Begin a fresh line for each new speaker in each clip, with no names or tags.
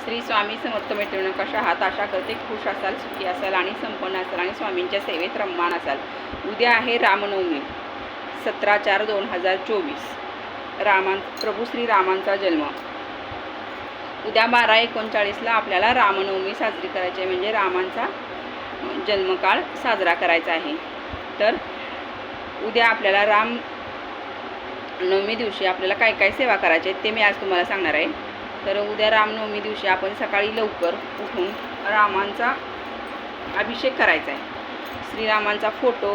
श्री स्वामी समर्थ मैत्रिणी, कशा आहात? आशा करते खुश असाल, सुखी असाल आणि संपन्न असाल आणि स्वामींच्या सेवेत रममाण असाल. उद्या आहे रामनवमी, 17/4/2024. प्रभू श्रीरामांचा जन्म. उद्या 12:39ला आपल्याला रामनवमी साजरी करायची आहे, म्हणजे रामांचा जन्मकाळ साजरा करायचा आहे. तर उद्या आपल्याला रामनवमी दिवशी आपल्याला काय काय सेवा करायची आहे ते मी आज तुम्हाला सांगणार आहे. तर उद्या रामनवमी दिवशी आपण सकाळी लवकर उठून रामांचा अभिषेक करायचा आहे. श्रीरामांचा फोटो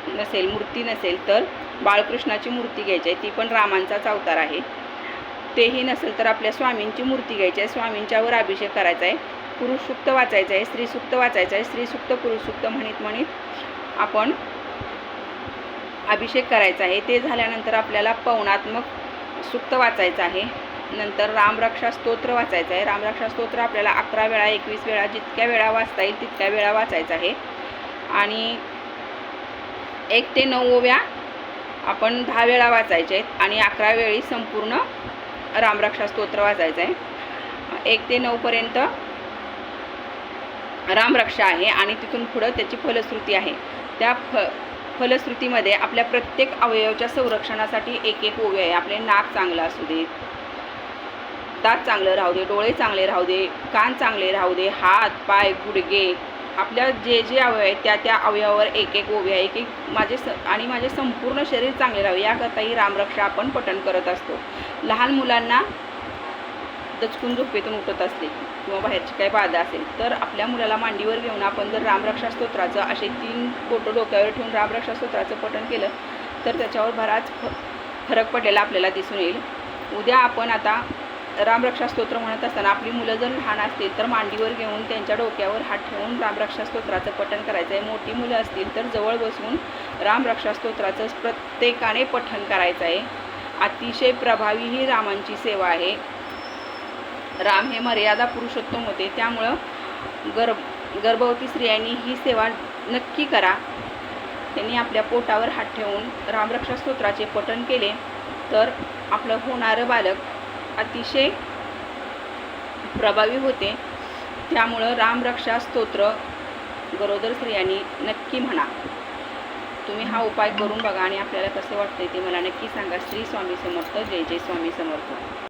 नसेल, मूर्ती नसेल तर बाळकृष्णाची मूर्ती घ्यायची आहे, ती पण रामांचाच अवतार आहे. तेही नसेल तर आपल्या स्वामींची मूर्ती घ्यायची आहे, स्वामींच्यावर अभिषेक करायचा आहे. पुरुष सूक्त वाचायचं आहे, स्त्री सूक्त वाचायचं आहे. स्त्री सूक्त पुरुष सूक्त म्हणत आपण अभिषेक करायचा आहे. ते झाल्यानंतर आपल्याला पवनात्मक सूक्त वाचायचं आहे. नंतर रामरक्षा स्तोत्र वाचायचं आहे. रामरक्षा स्तोत्र आपल्याला 11 वेळा 21 वेळा जितक्या वेळा वाचता येईल तितक्या वेळा वाचायचं आहे. आणि 1 ते 9 ओव्या आपण 10 वेळा वाचायचे आहेत आणि 11 वेळी संपूर्ण रामरक्षा स्तोत्र वाचायचं आहे. 1 ते 9 पर्यंत रामरक्षा आहे आणि तिथून पुढं त्याची फलश्रुती आहे. त्या फलश्रुतीमध्ये आपल्या प्रत्येक अवयवाच्या संरक्षणासाठी 1 ओवी आहे. आपले नाक चांगलं असू दे, दात चांगलं राहू दे, डोळे चांगले राहू दे, कान चांगले राहू दे, हात पाय गुडघे, आपल्या जे जे अवयव आहेत त्या अवयवावर 1 ओवी आहे. माझे संपूर्ण शरीर चांगले राहावे याकरता ही रामरक्षा आपण पठण करत असतो. लहान मुलांना दचकून झोपेतून उठत असले किंवा बाहेरची काही बाधा असेल तर आपल्या मुलाला मांडीवर घेऊन आपण जर रामरक्षा स्तोत्राचं असे 3 बोटं डोक्यावर ठेवून रामरक्षा स्तोत्राचं पठण केलं तर त्याच्यावर बराच फरक पडलेला आपल्याला दिसून येईल. उद्या आपण आता रामरक्षा स्तोत्र म्हणत असताना आपली मुलं जर लहान असतील तर मांडीवर घेऊन त्यांच्या डोक्यावर हात ठेवून रामरक्षा स्तोत्राचं पठण करायचं आहे. मोठी मुलं असतील तर जवळ बसून रामरक्षा स्तोत्राचं प्रत्येकाने पठण करायचं आहे. अतिशय प्रभावी ही रामांची सेवा आहे. राम हे मर्यादा पुरुषोत्तम होते, त्यामुळं गर्भवती स्त्रियांनी ही सेवा नक्की करा. त्यांनी आपल्या पोटावर हात ठेवून रामरक्षा स्तोत्राचे पठण केले तर आपलं होणारं बालक अतिशय प्रभावी होते. त्यामुळं रामरक्षा स्तोत्र गरोदर स्त्रियांनी नक्की म्हणा. तुम्ही हा उपाय करून बघा आणि आपल्याला कसं वाटतंय ते मला नक्की सांगा. श्री स्वामी समर्थ. जय जय स्वामी समर्थ.